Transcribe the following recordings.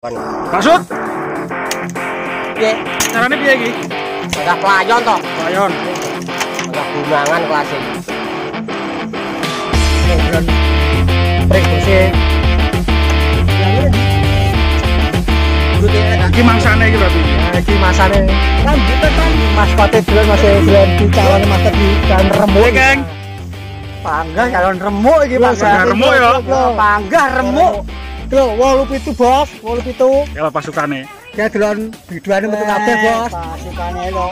Maksud? Piye? Carane piye iki? Enggak pelayon toh. Pelayon. Enggak bungangan kelas iki. Dan Prik bersih. iki mangsane iki berarti. Nah, iki masane. Kan kita kan maskote dhewe masih dolan di calon master di dan remuk. Oke, Kang. Panggah calon remuk iki, Pak. Panggah remuk ya. Panggah remuk. Lho, 87 bos, 87. Ya pasukane. Ya dolan biduane metu kabeh, Bos. Pasukane lho.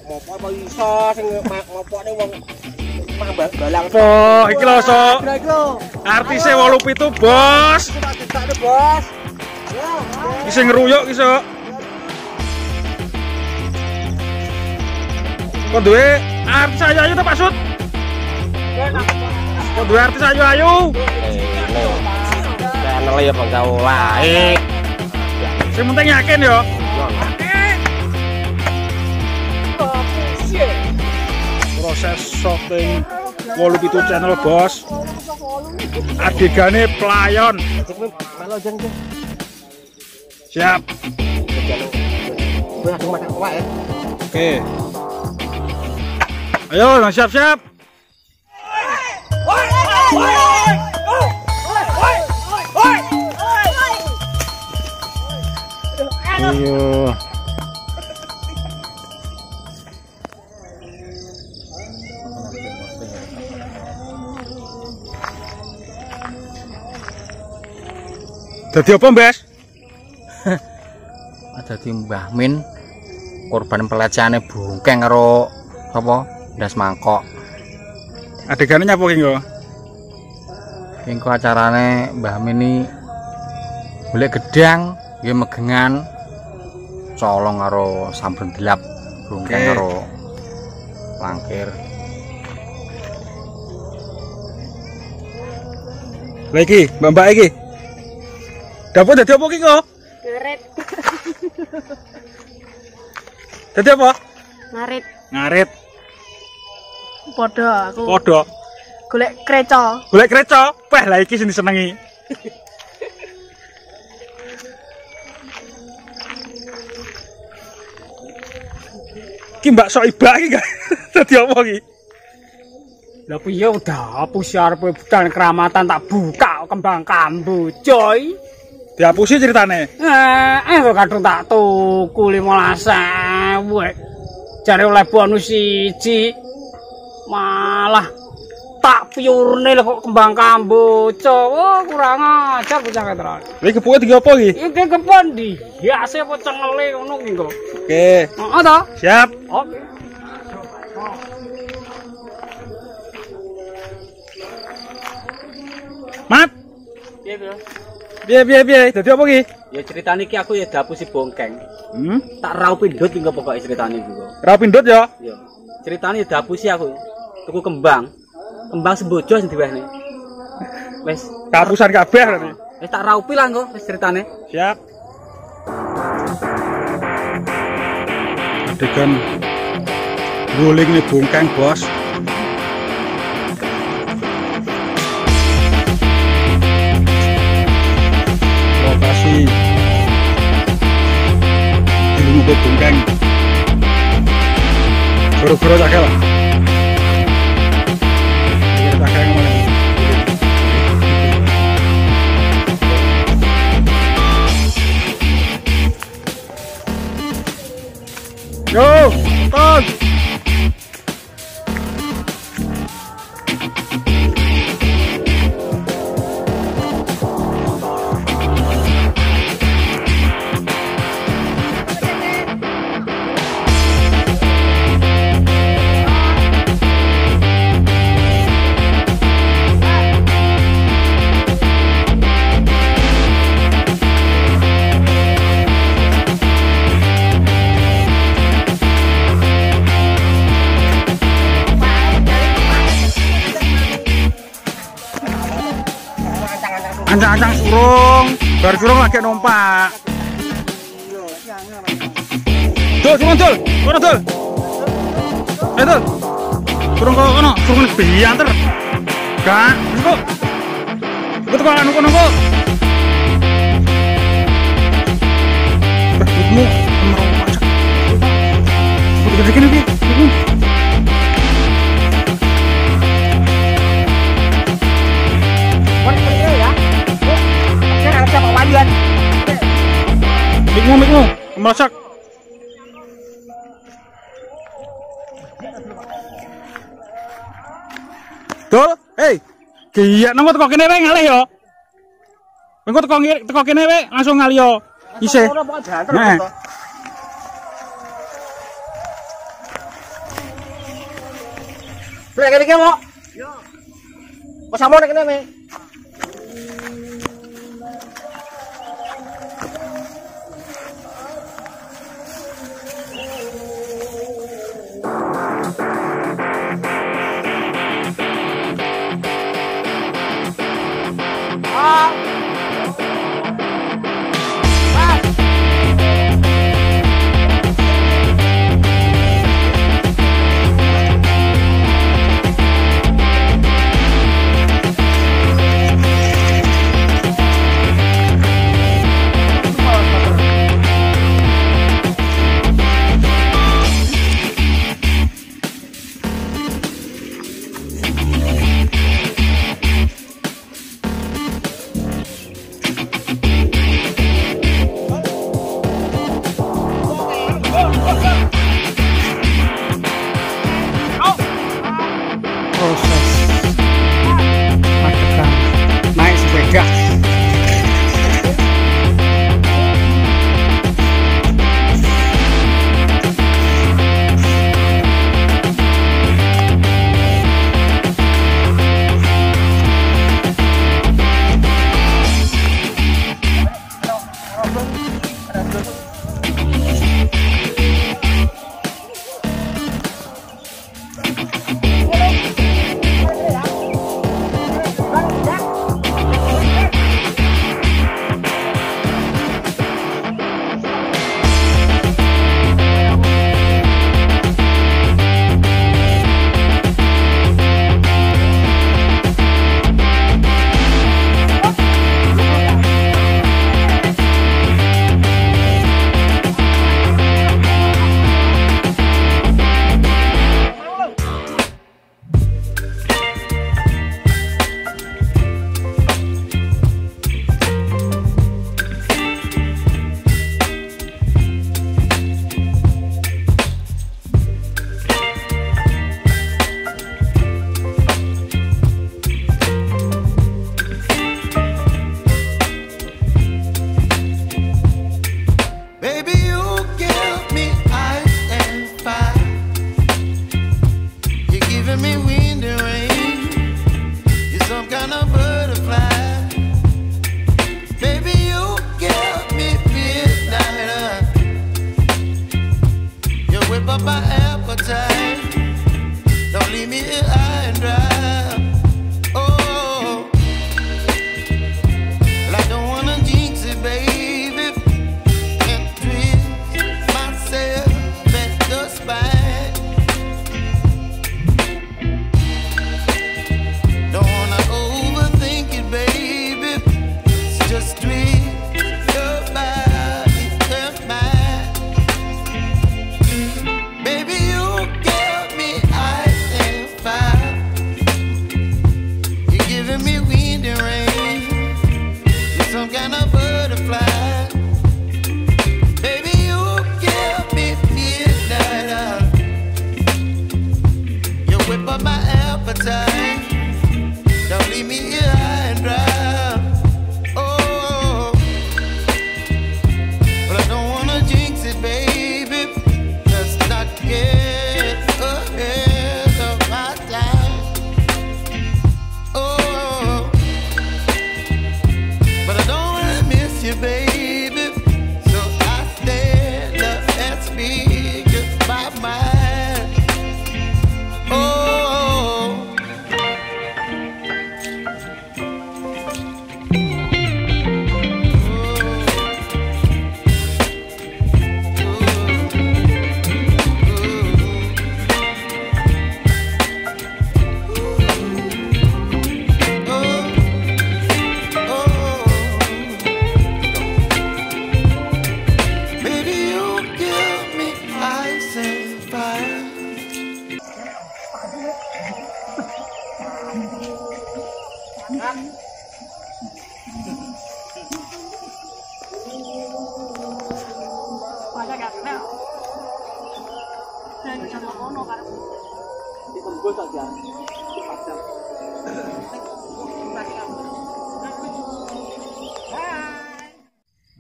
Ngopo apa iso sing ngopone wong balang. Oh, iki lho, Sok. Iki lho. Artise 87, Bos. Cetakne, Bos. Ya, Iki sing ngeruyuk iki, Sok. Kok duwe artis ayu-ayu to, Pak Sud? Kok duwe artis ayu-ayu? channel ya Bang Jauh wae. Sing penting yakin yo. Proses syuting 87 channel, Bos. Adegannya pelayon. Melo jeng. Siap. Gue langsung makan kuah ya. Oke. Ayo, siap-siap. Ayo. Dadi apa, Mbes? Dadi Mbah Min korban pelecehannya bungkeng karo apa? Ndas mangkok. Adegane nyapa ki nggo? Engko acarane Mbah Min iki golek gedang, nggih megengan colong karo sampun delap bungkeng Oke. karo langkir. Lah iki, Mbak-mbak iki. Dapur dadi apa ki nggo? Ngarit. Dadi apa? Ngarit. Ngarit. Podo aku. Podo. Golek kreco. Golek kreco. Peh lah iki sing disenengi. Ki Mbak Soibah iki gak dadi apa ki? Lah piye udah hapus arepe budan keramatan tak buka kembang kambu, coy. Dihapusi ceritane. Kok kadung tak tuku 15.000. Jare oleh bonus siji. Malah tak piurne lho kok kembang kambu, coy. Kurang ajar bocah ketran. Lha iki kepuke digo apa iki? Iki kepon di hiase apa cengele ngono ki kok. Oke. Heeh to? Siap. Oke. Mat. Piye, Bro? Piye. Dadi apa ki? Ya ceritane iki aku ya dapusi bongkeng. Hmm. Tak rau pindut tinggal pokoknya ceritane iki kok. Ra pindut ya. Ya. Ceritane ya dapusi aku. Tuku kembang. Kembang sembojo sing diwehne. Wis Kapusan kabeh berarti. wis tak raupi lah engko wis ceritane. Siap. Adegan rolling nih bongkeng, Bos. Lokasi ilmu bongkeng. Buru-buru cakep lah. Kita kayak ngomong. Yo, ton. Ancang-ancang surung, baru surung lagi numpak. Dul, kono dul. Dul. Surung kono, surung bianter. Gak, kok. Ikut kok anu kono kok. Udah kene iki. Mikmu, melesak. Dul, hei. Giyak nang teko kene wae ngalih yo. Engko teko kene wae langsung ngalih yo. Isih. Nah. Lek kene kok. Yo. Kok samo nek kene me. Proses magetan naik sepeda.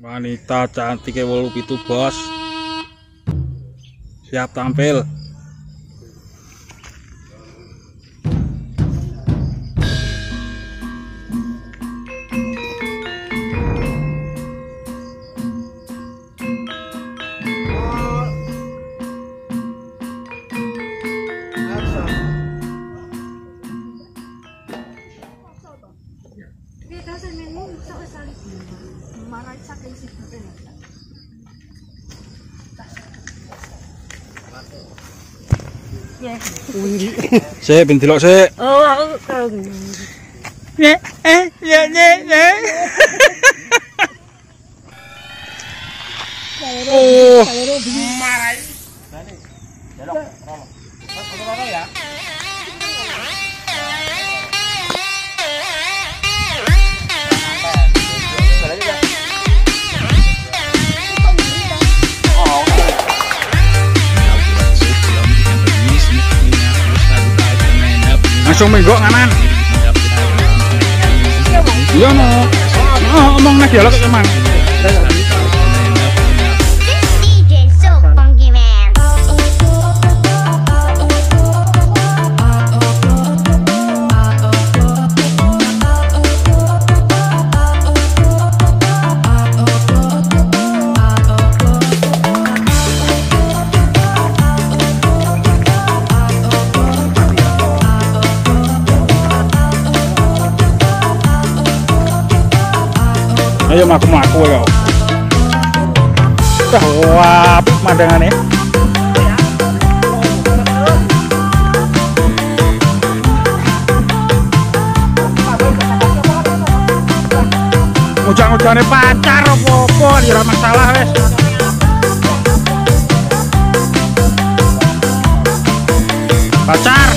Wanita cantik 87 bos, siap tampil. Sik ben delok sik. Oh, aku Oh, langsung menggok nganan. Iya no. Omong nek dialog emang. DJ so funky man. Ayo maku ya. Wah, pemandangannya. Ngujang-ngujangnya pacar apa-apa, ya masalah wes. Pacar.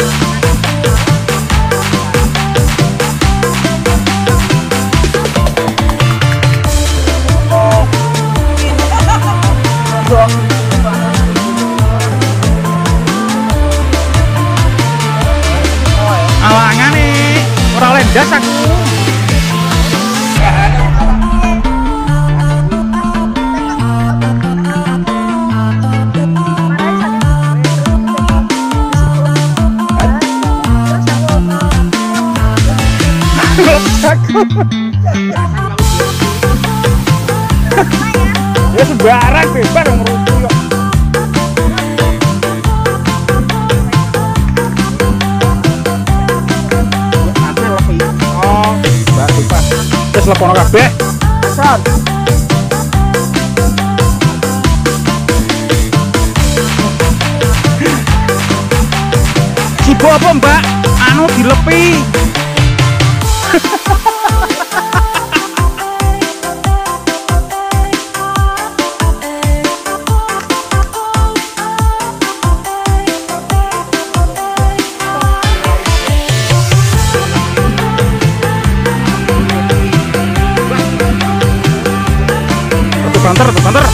Awangan nih, orang lendas aku. Ya sembarang bebas ngerutu kok. Oh, mbak bebas. Terus lepono kabeh. San. Sibo apa mbak? Anu dilepi. Banter.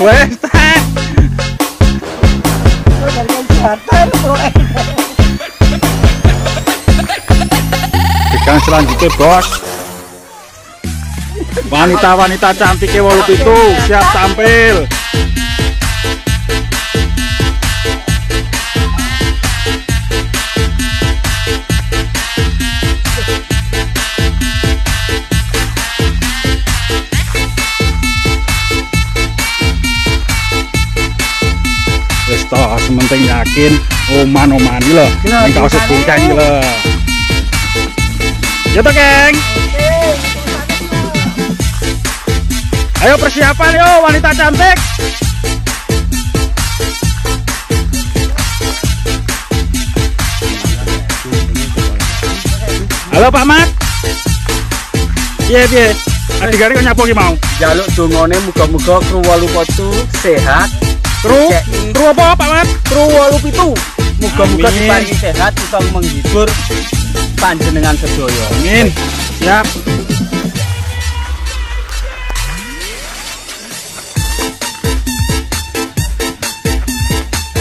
Wes tak. Degang selanjutnya bos. Wanita-wanita cantiknya 87 siap tampil. Wis toh sementing yakin oman-oman iki lho. Ning kau sebungkang iki lho. Ya toh, Geng. Ayo persiapan yo wanita cantik. Halo Pak Mat. Piye? Adigane kok nyapo ki mau? Jaluk dongane muga-muga kru 87 sehat. Kru apa Pak Mat? Kru 87 muga-muga Amin. diparingi sehat bisa menghibur panjenengan sedaya. Amin. Siap.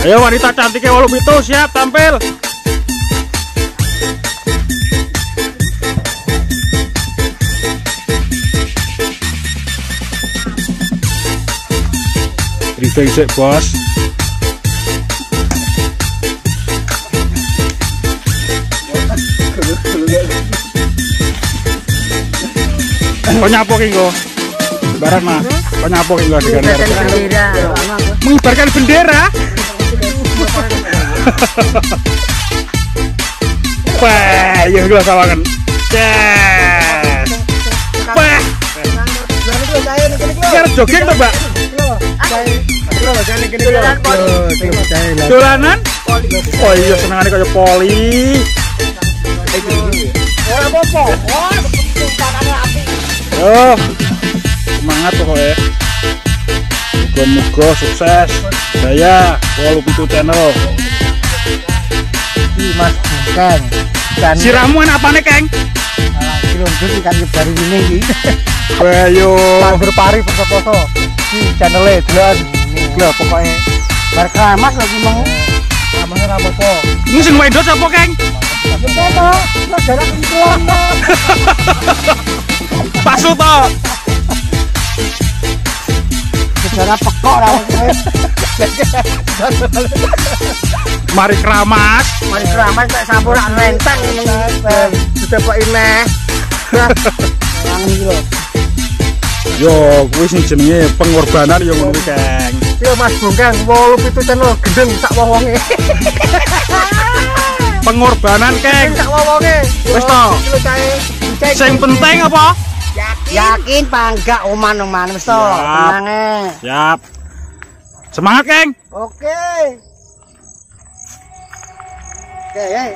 Ayo wanita cantiknya 87 siap tampil. Briefing sik, Bos. Kok nyapo ki nggo? Barat mah. Kok nyapo ki nggo mengibarkan bendera. Wah, iya gua sawangan. Yes. Wah. Biar jogging tuh, Mbak. Dolanan? Oh iya senengane kaya poli. Oh, semangat pokoknya. Moga-moga sukses. Saya 87 channel. Mas Bungkang. Siramu enak apane, Keng? Kilondon ikan nyebar ini iki. Ayo. Anggur pari poso-poso. Iki channel-e dolan. Lho pokoke bar kramas lagi mau. Ramane ra apa-apa. Ini sing wedok sapa, Keng? Ya to, saudara kentuan. Pak Suto. Saudara pekok ra kowe. Mari keramas. Mari kramas tak sampuran rentang sudah kok ineh. Nang iki lho. Yo, kuwi sing jenenge pengorbanan yo ngono kuwi, Keng. Yo Mas Bungkang 87 channel gendeng sak wong-wonge. Pengorbanan, Keng. Sak wong-wonge. Wis to. Sing penting apa? Yakin panggak oman-oman wis to. Siap. Tenang. Siap. Semangat, Keng. Oke. Jeng.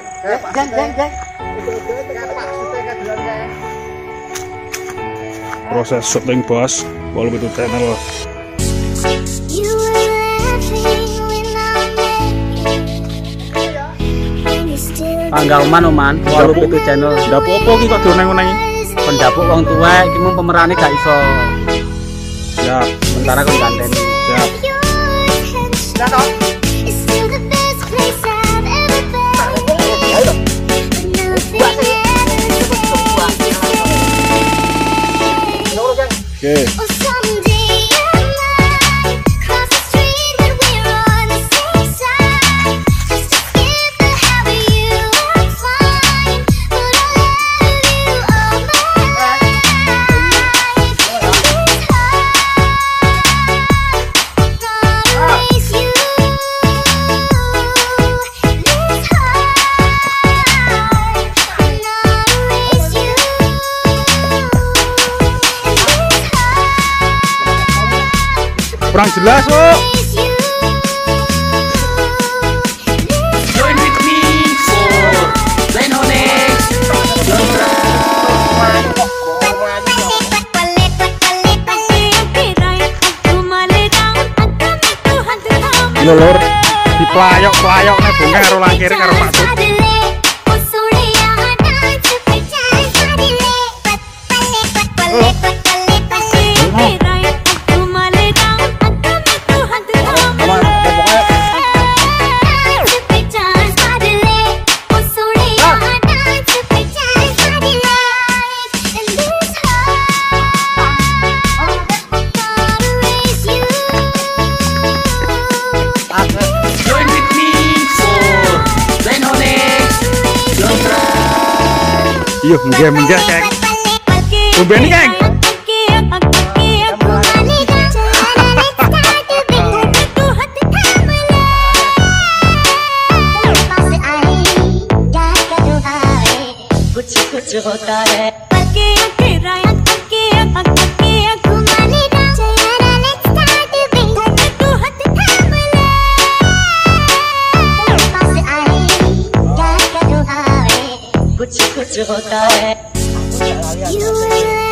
Proses syuting, Bos. 87 channel. You were laughing when I met you. Still Pangga oman 87 channel. Ndak apa-apa ki kok doneng-oneng. Pendapuk wong tuwa iki mung pemerane gak iso. Siap. Sementara kon ganteni. Siap. your attention. It's still the best place I've ever been. Nothing Oke. oh, someday you might cross the street and we're on the same side. Just to skip the habit you are fine, but I'll love you all my life. It's hard not to erase you. It's hard not to erase you. Kurang jelas, kok. Join with me for Dynamics. Lur, diplayok-playok nek Bungkang karo langkire karo Pak Sut. Yuk, munggah Kang. Tumben nih, Kang. कुछ होता है पलके आंखें घुमाने का चेहरा let's start being तू हाथ थाम ले पास आए प्यार का दुहाए कुछ होता है you were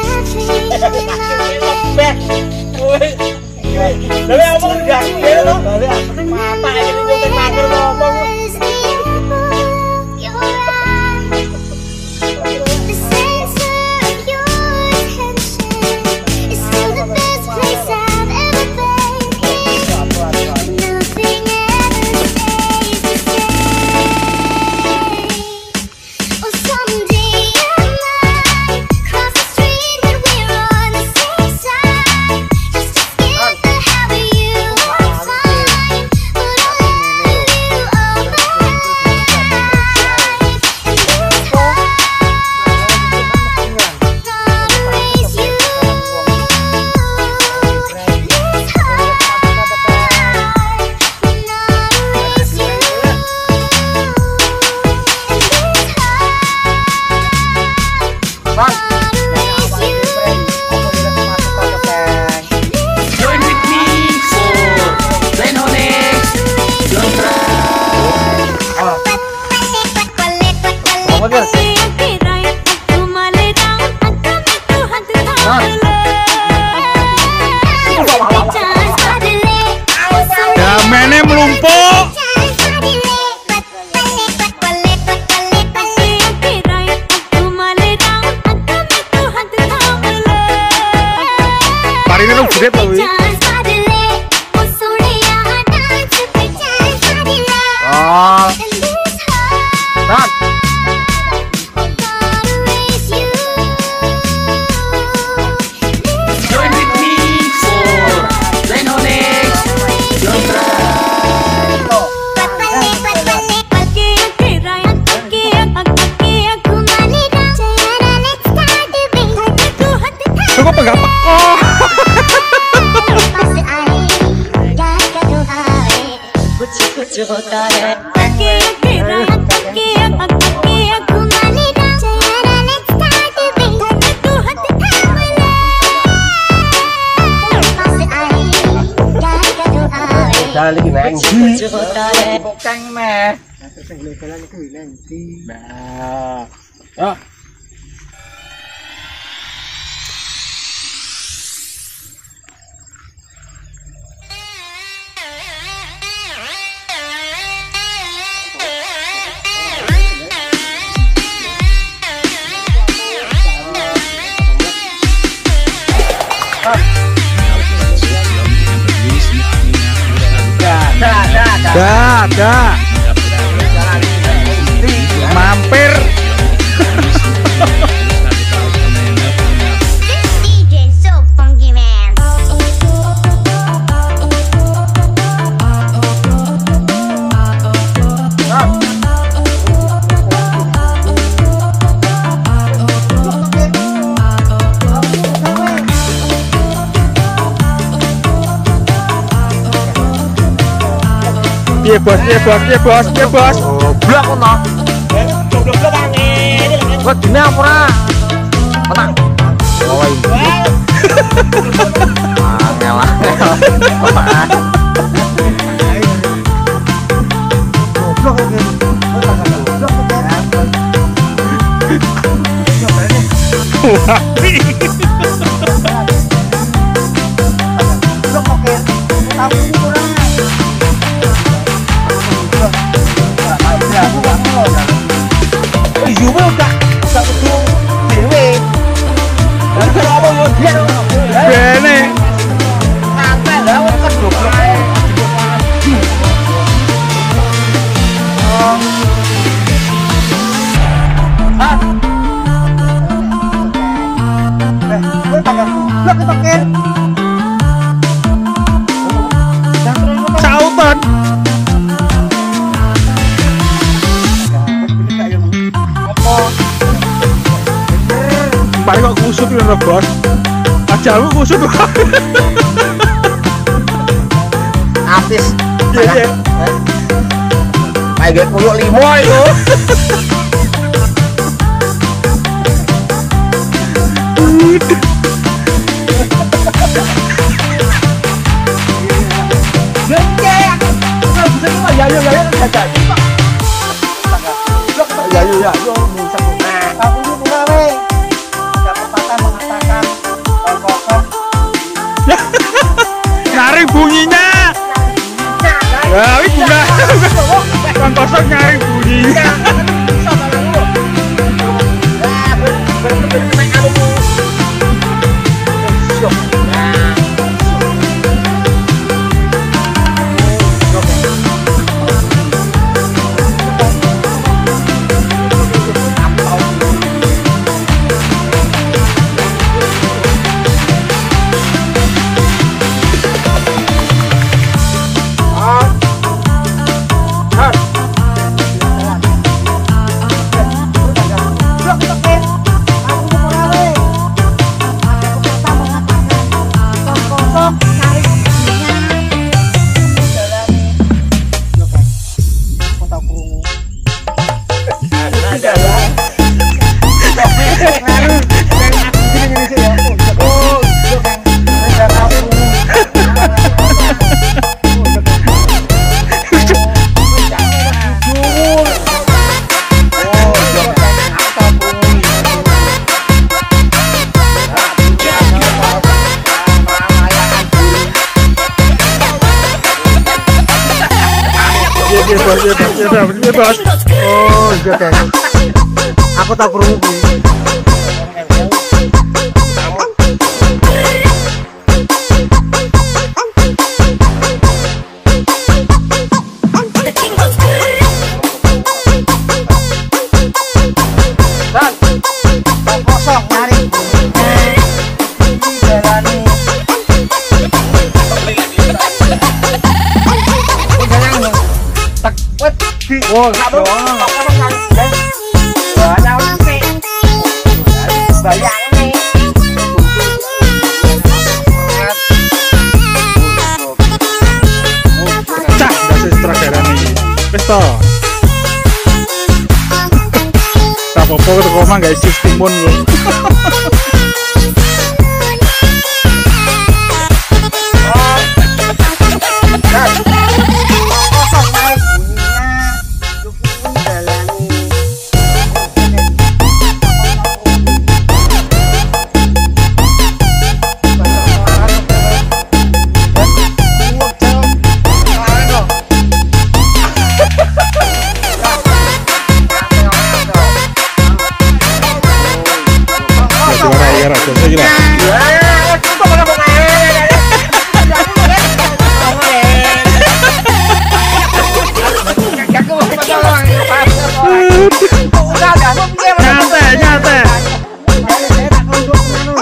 Damene melumpuk. Parine lu gede to wi. Oh. Rat. Join with me for Zenonix Jontra. Cukup enggak peko. कुछ होता है lagi neng. कुछ होता है Kang meh. Nah. Ya. Dah. Mampir. DJ so funky man Piye bos? Goblok kono. Kok dine apa ora? Petang. Bene. Sautan. kusut lho bos. Ajalmu kusut kok. Artis. Iya. Kayak koyo limo itu. Ya, aku ini pulawe. Ada pepatah mengatakan kosong. Nyaring bunyinya. Ya, ini bunga. Kan kosong nyaring bunyinya. Bebas. Oh, iya kan. Aku tak krungu kuwi. Oh, enggak dong. Cah, dasar sutradara nih. Wes to. Tak apa-apa kok omah guys, timun lho.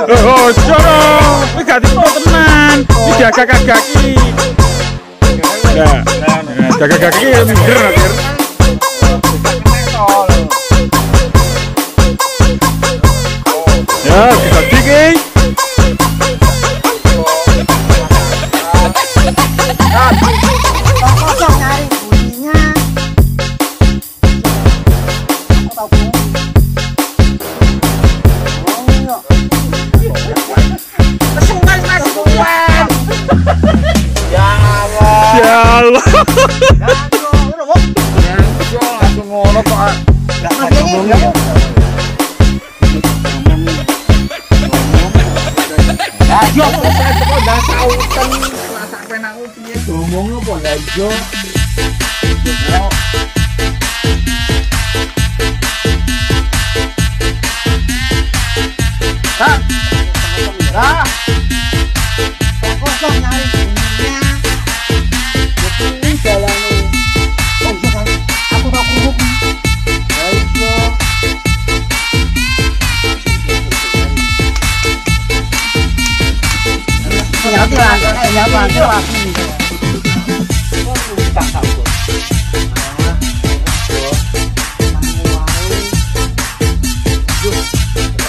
Oh, jono, ini gak ditutup tenan, ini jaga kaki. Ya, jaga kaki minder akhir. Ya, kita dikit. Ya Allah.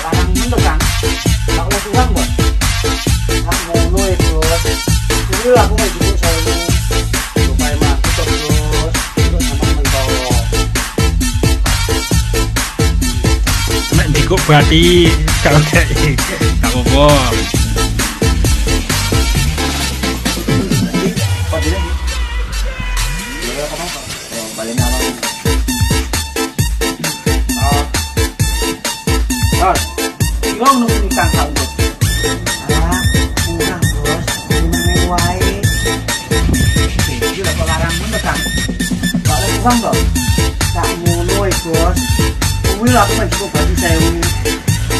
Larang mentok kan. kok bati kalau kayak gak apa-apa. Tak ngono bos. Kuwi lho aku cukup bagi sewu.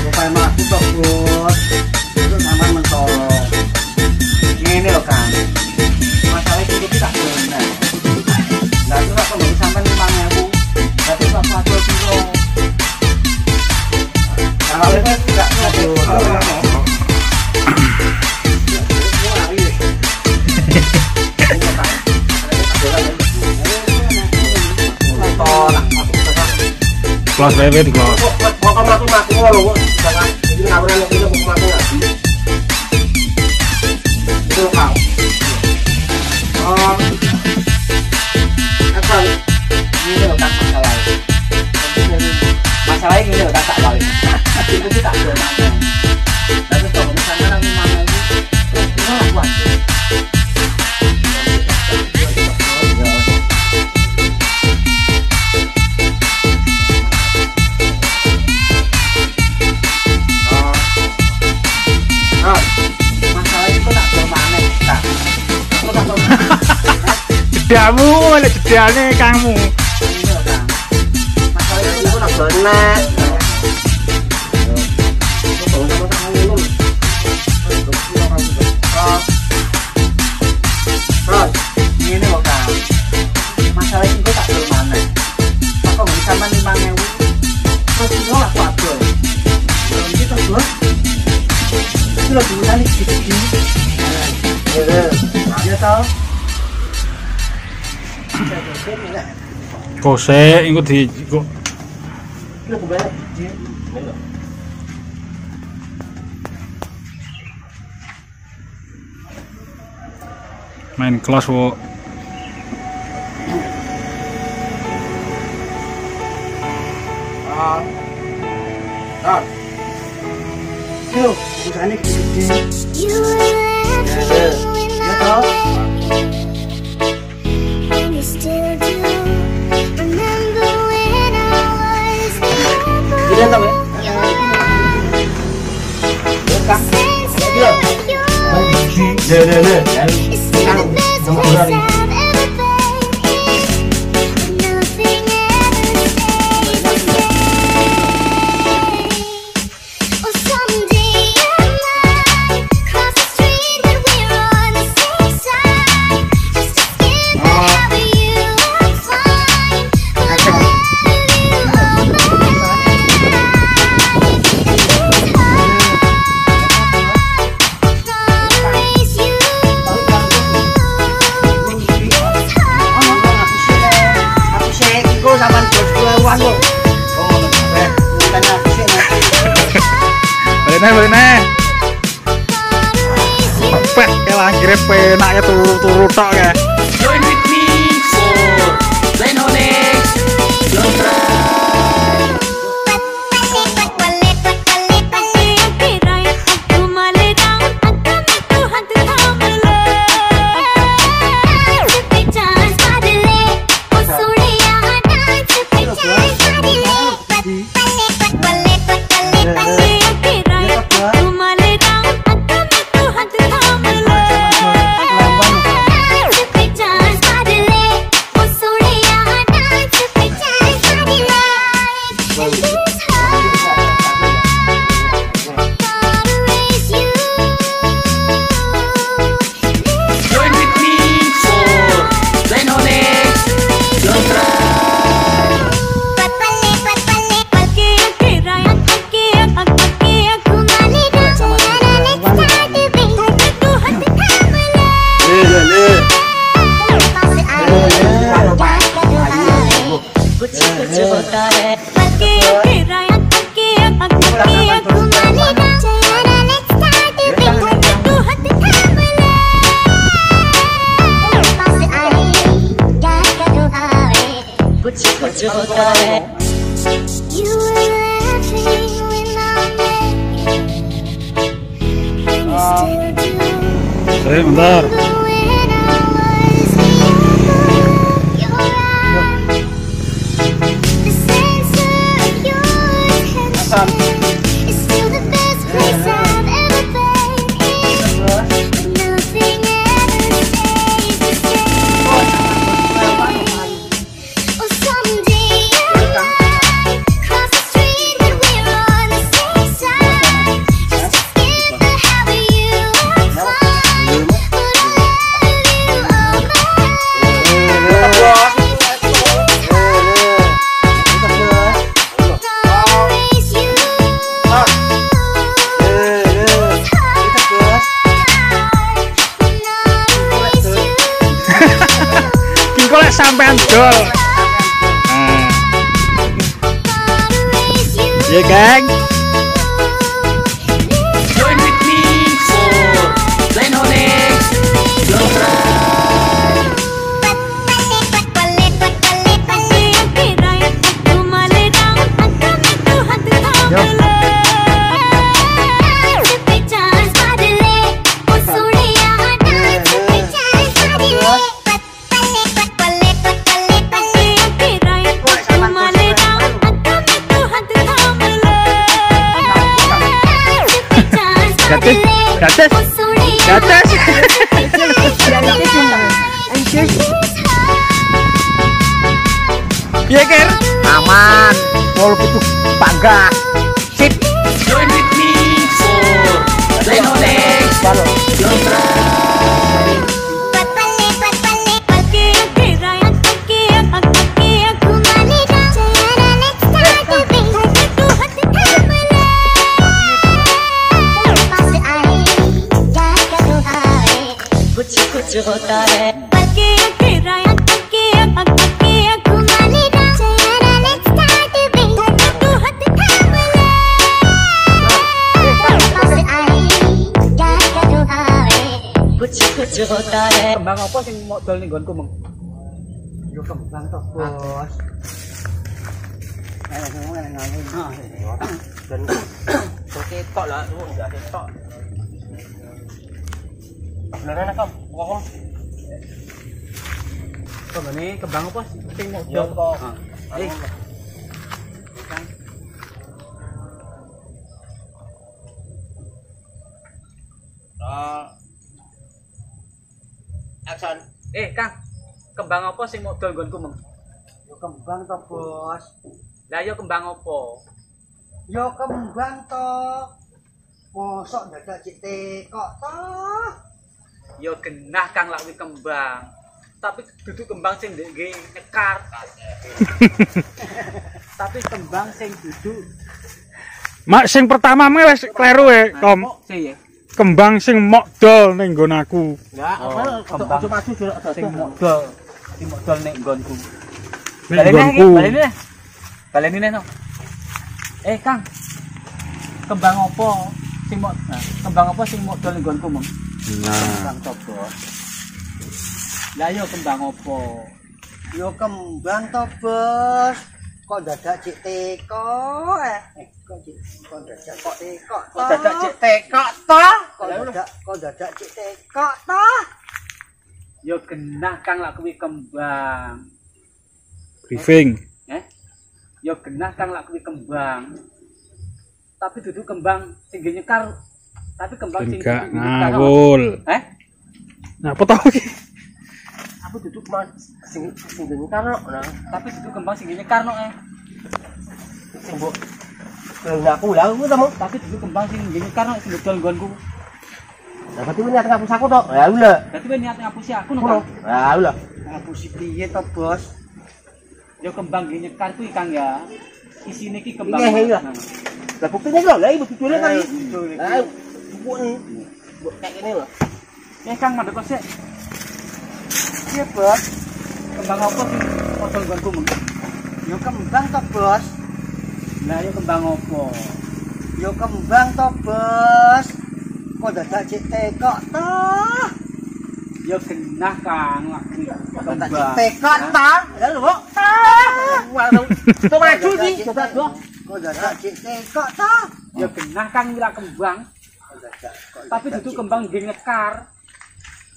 Supaya mlaku to bos. Terus aman mentolo. Ngene lho Kang. Masalah itu tak bener. Lah itu kok mbok sampean 5.000. Berarti kok padha piro? Kalau wis gak padha. Kelas bebek di kelas. Kok mlaku lho, jangan iki ngawuran iki kok mlaku lagi. Itu kau. Asal ini lho tak masalah. Masalah ini lho tak balik. Itu tak ada mana. Tapi kalau misalnya nang mana itu, itu lah kuat. Jedhamu, lek jedhane kangmu. Masalah itu nak benar. Ini loh Kang. Masalah itu tak bermana. Kok bisa 5.000? Terus nolak waduh. Ini tuh bos. Itu lo bulan iki. Ya toh. Kose iku di kok Lu kebalik. main kelas wo. Yo, busane gede. You were Ya toh. and you still do. Remember when I was Gila tau ya? Kang. Yo. It's the best place I've ever been. Nothing ever stays the same. Oh, someday you might cross the street, but we're on the same side. Just to skip wherever you will find. But I love you all my life. And it's hard to erase you. Aku sih iku sampean bos kelawan kok. Oh, bukannya aku sih. Balik. Pepet ya akhirnya penak ya turu tok ya. Join with me for Lenonix. Don't try. Join with me for Lenonix. Don't try. You were laughing when Bentar. Kok sampean dol. Ya, Gang. Join with me for Lenonix. Don't cry. Gates. Piye, Ker? Aman. Walaupun itu bangga. Sip. Join with me for Lenonix. Don't cry. कुछ होता है कुछ होता है Kembang apa sing modal ning nggonku, Meng? Yo kembang toh, Bos. Dan ketok lah, enggak ketok. Beneran kok, ngomong. Kok ini kembang apa sing modal kok? Action. Kang. Kembang apa sing modal nggonku, Meng? Yo kembang toh, Bos. Lah yo kembang apa? Yo kembang toh. Mosok dadak cek tekok toh. Yo genah Kang lak kuwi kembang. Tapi duduk kembang sing nggih nyekar. Tapi kembang sing duduk Mak sing pertama wis kleru Kom. sih ya. Kembang sing modal ning nggon aku. Enggak, kembang aja maju sing modal. Sing modal nek nggonku. Ning nggonku. Baleni no. Kang. Kembang apa sing kembang apa sing modal ning nggonku, Mong? Nah, Kembang topo. Lah yo kembang apa? yo kembang toh, Bos. Kok dadak cek tekok kok dadak kok tekok toh. Kok dadak cek tekok toh? Kok dadak cek tekok toh. Yo genah Kang lak kuwi kembang. briefing. Yo genah Kang lak kuwi kembang. Tapi duduk kembang sing nyekar. Tapi kembang sing Enggak ngawul. Napa to iki? Aku duduk sing nyekar nah. Tapi duduk kembang sing nyekar no Sing mbok aku lah aku temu. Tapi duduk kembang sing nyekar no sing dodol nggonku. Lah berarti niat ngapus aku tok. Ya ulah. Berarti kowe niat ngapusi aku no Kang. Ya ulah. Ngapusi piye to, Bos? Yo kembang nyekar kuwi Kang ya. Isine iki kembang. Iya. Lah buktinya lho, lah ibu bujune kali. Lah buku kayak gini lho. Kang mandek sik. Iya, Bos. Kembang apa sing modal nggonku, Meng? Yo kembang toh, Bos. Lah yo kembang apa? Yo kembang toh, Bos. Kok dadak cek tekok toh. Yo genah Kang lak kuwi Dadak cek kembang. tekok toh. Lah lho, Bok. Waduh. Tuh maju sih, dadak doh. Kok dadak cek tekok toh. Yo genah Kang lak kembang. Tapi dudu kembang nggih ngekar.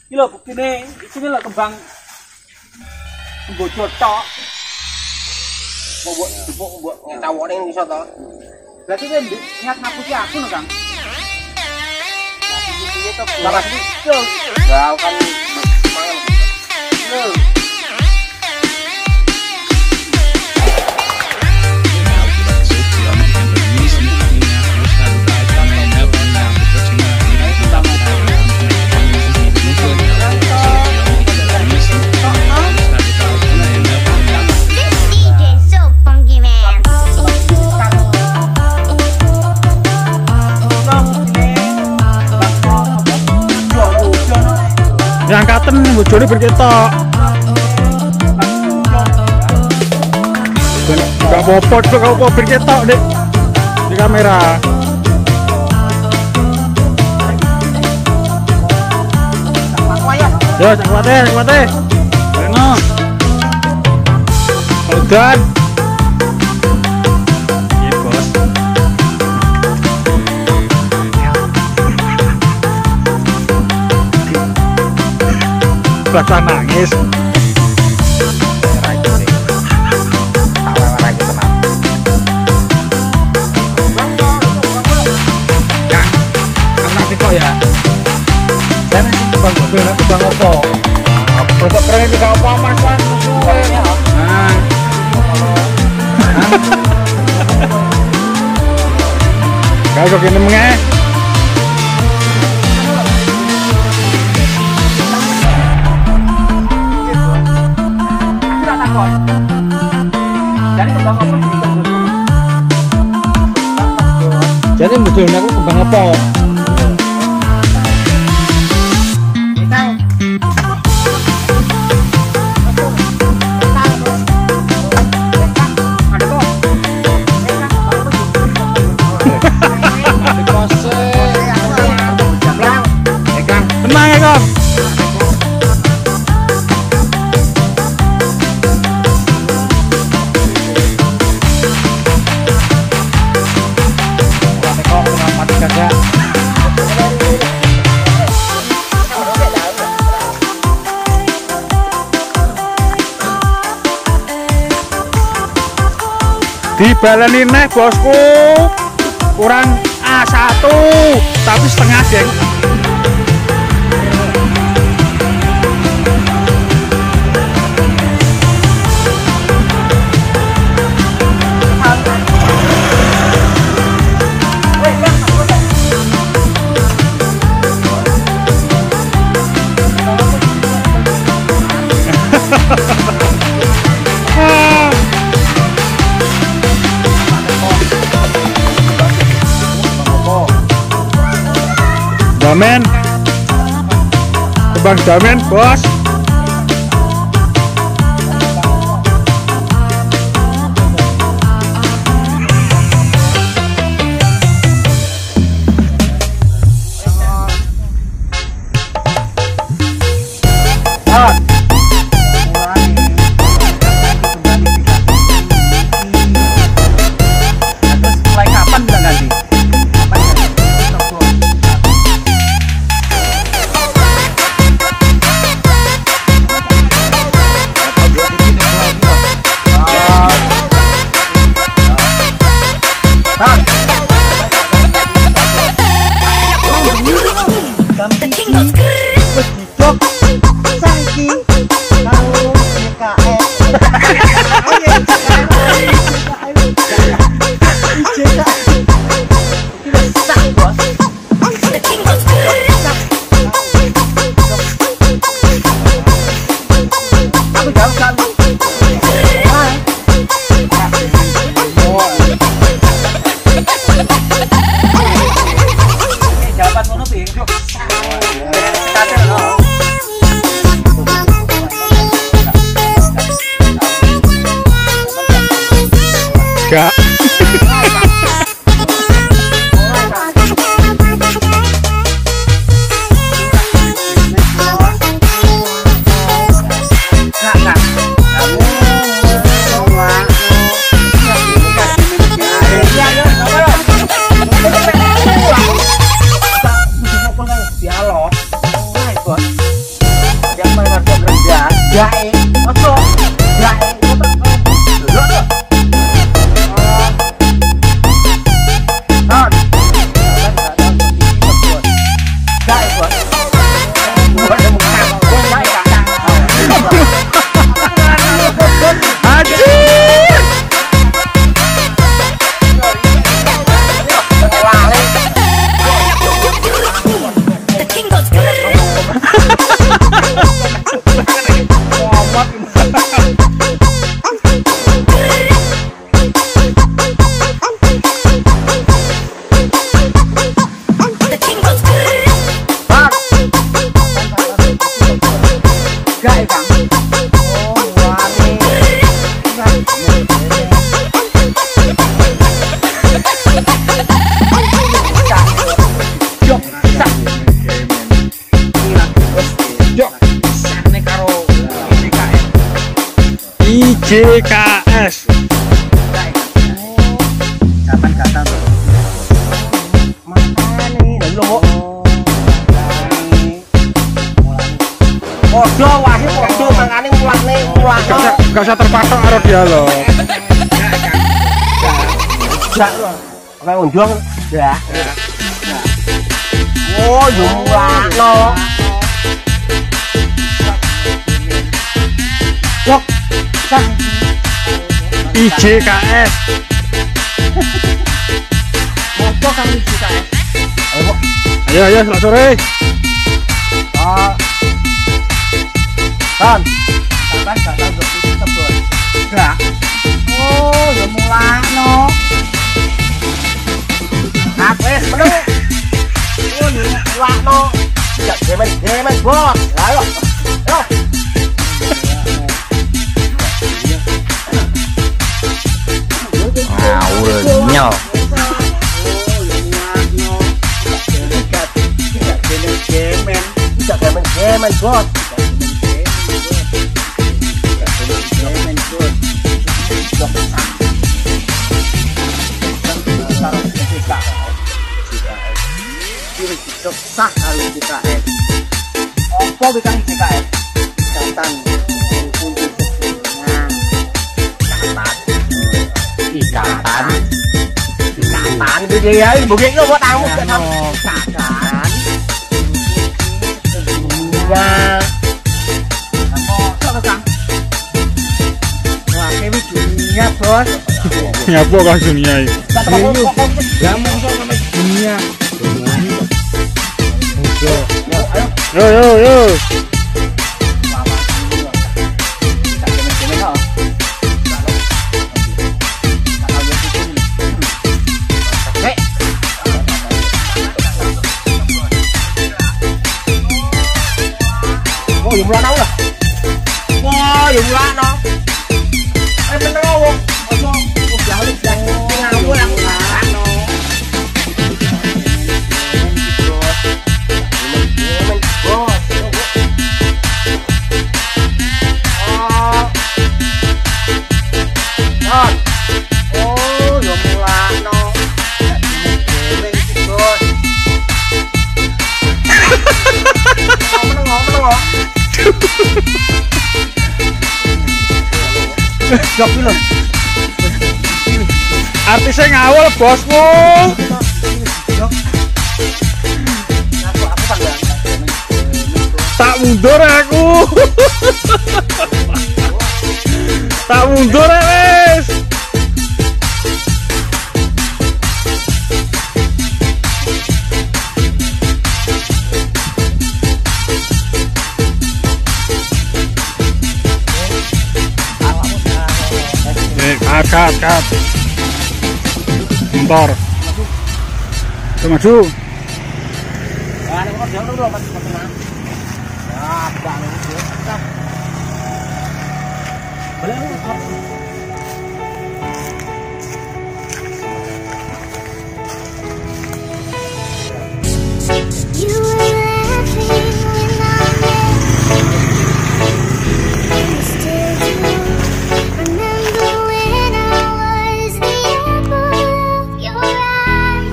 Iki lho buktine, isine lho kembang bojo tok. Mbok tawone iso to. Berarti kowe niat ngapusi aku lho, Kang. Laras iki. Lah kan lho. Yang katen bojone berketok. Enggak popot kok apa berketok, Dik. Di kamera. Yo, cak kuate. Reno. Udan. Iya, Bos. Rasa nangis. Kok ya? Dan bang mobil aku bang opo? Produk keren juga opo mas kan? Nah, kau kok gini mengeh? Jadi betul aku kembang apa? Tenang ya Kang. Dibaleni neh bosku, kurang A1 tapi setengah geng. Damen, kembang damen bos. Gak. IJKS. Kapan kata tuh? Makane lha lho. Podo wae podo mangane mulane. Gak usah terpatok karo dialog. Jak lho. Kayak unjung ya. Oh, yo mulakno. Yok. IJKS. Apa kang IJKS? Ayo selamat sore. Kan. Sampai gak tahu itu tebel. Enggak. Oh, yo mulakno. Wes meneng. Oh, yo mulakno. Jak demen bos. Ayo. Ayo. Ngawur nyol. Gemen bos. Sah kalau IJKS. Apa bikin IJKS? Ikatan ikatan gitu ya, bukan lo buat tamu kan? Ikatan dunia. Apa kang? Wah, ini dunia bos. Ngapa kang dunia ini? Gak mau sama dunia. Yo. Oh, yung mula na ulah. Oh, yung mula na. Ay, bener ako. Oso, udah lang. Ngawo lang na. Siap film. Artisnya ngawul bosku. Tak mundur aku. Tak mundur wes. Kat. Bentar. Kita maju. You were laughing when I met. You still do. Remember when I was the apple of your eye?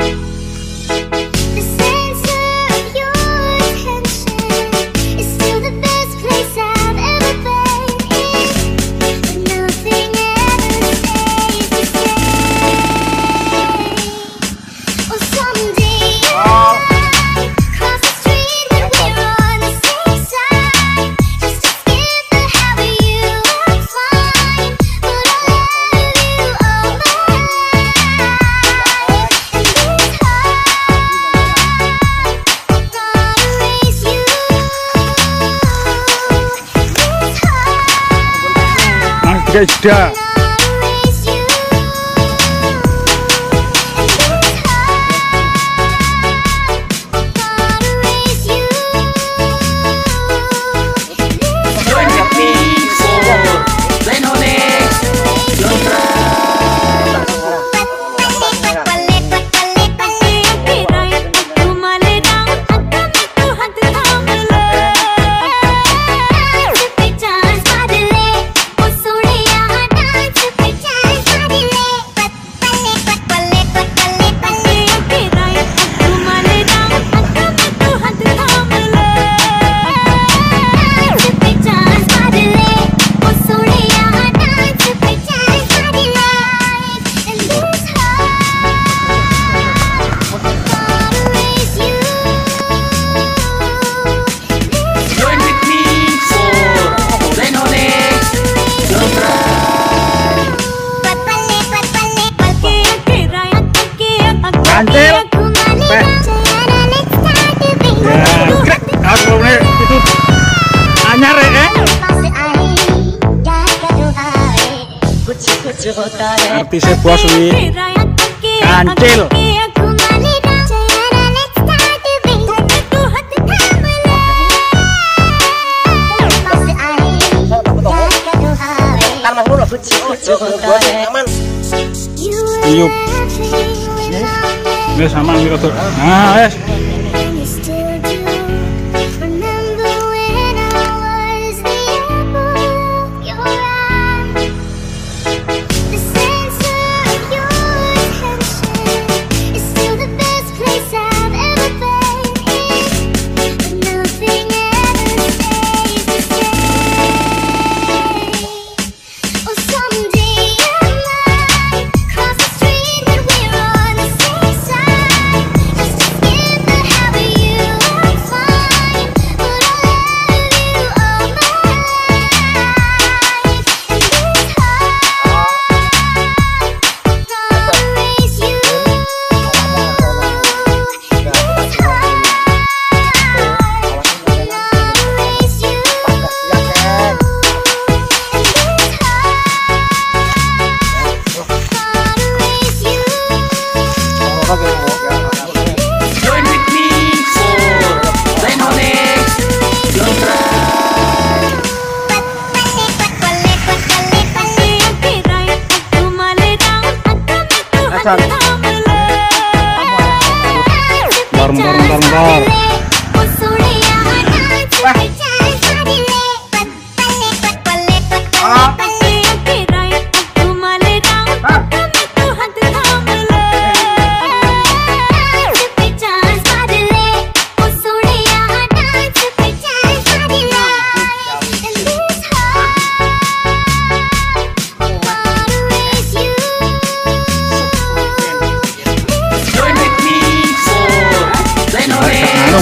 The center of your attention is still the best place I've ever been in. But nothing ever stays the same. Oh, someday cross the street and we're on the same side. Just to skip the habit you are fine. But I'll have you all my life. And this heart, gotta raise you. This heart, Mas tiga jeda. gotta raise you. artis bos wi kancil. Iyup. Wes aman iki rada. Nah, wes. Bentar.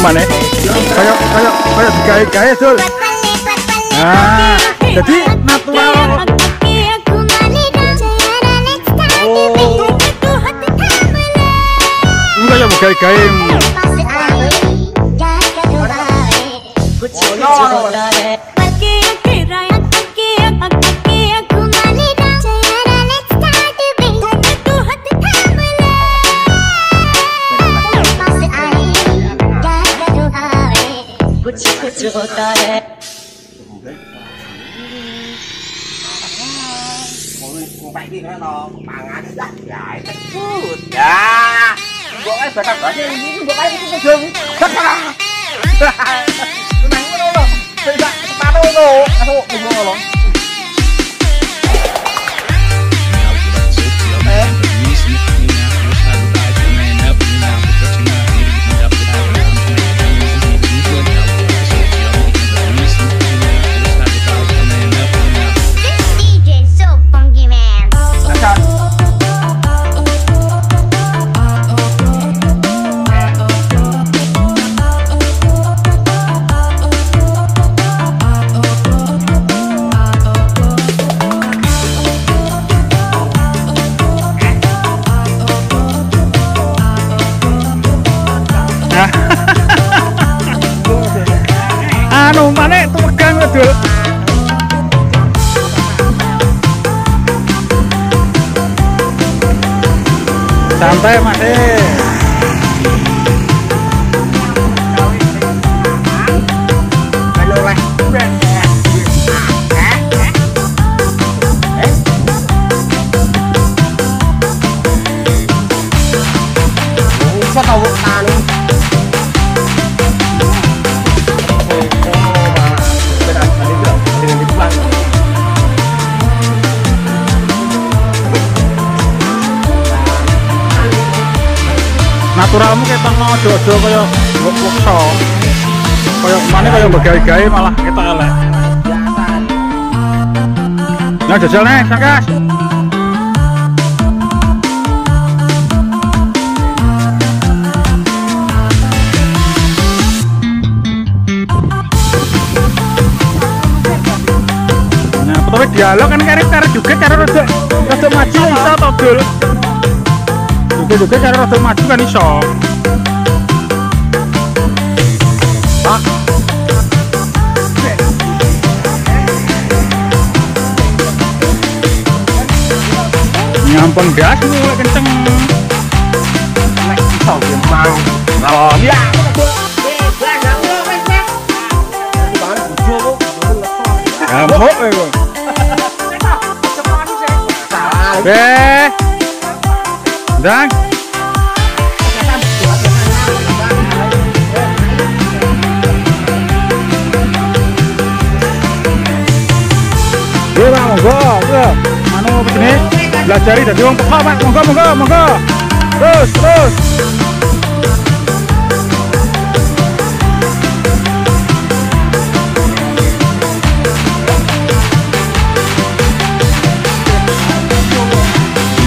Mana? Kayak digawe-gawe Dul. Nah, jadi natural. Oh. Enggak ya gawe-gawe. Anu mana tukang Dul. Santai Mas. Naturalmu kita ngojo-ojo kaya weksa. Kaya mane kaya begawe-gawe malah ketok elek. Nah jajal nih, Sakas. Nah, tapi dialog kan karep juga cara rada maju iso to, Dul. Juga cara rada maju kan iso. Pak. Nyampun gas mulai kenceng. Nek iso ge mau. Oh, iya. Ngamuk iku. Ndang. Pak, monggo. Anu begini, belajari dadi wong peka, Pak. Monggo. Terus.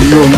Yung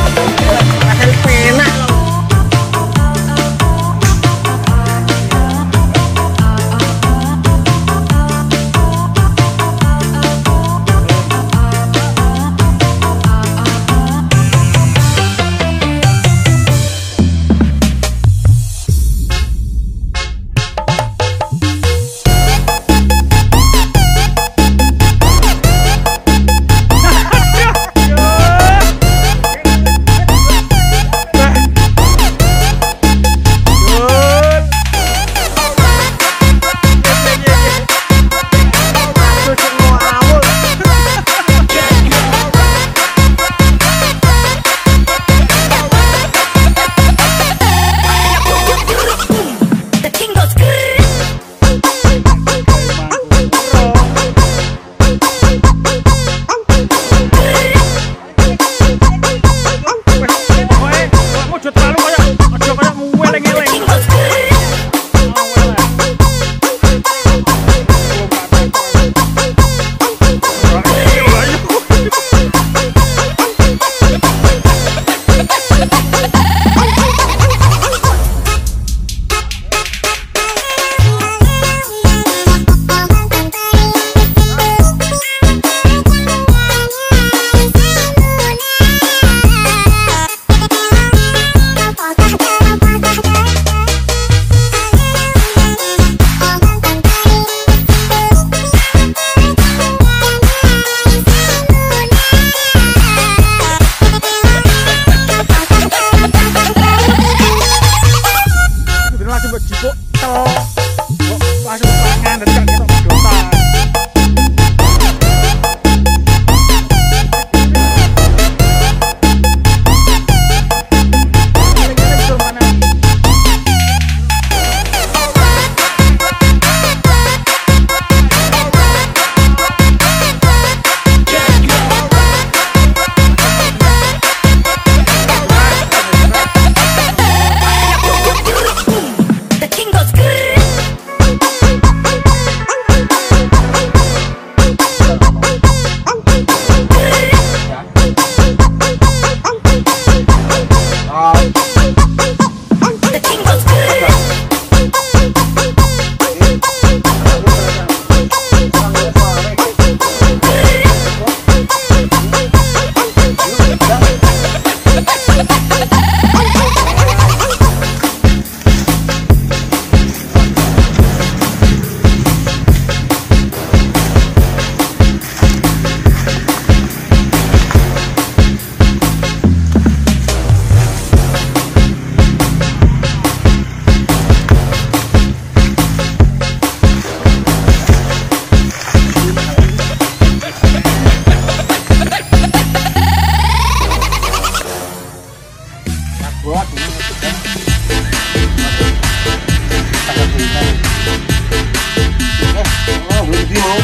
Oh, belum mau.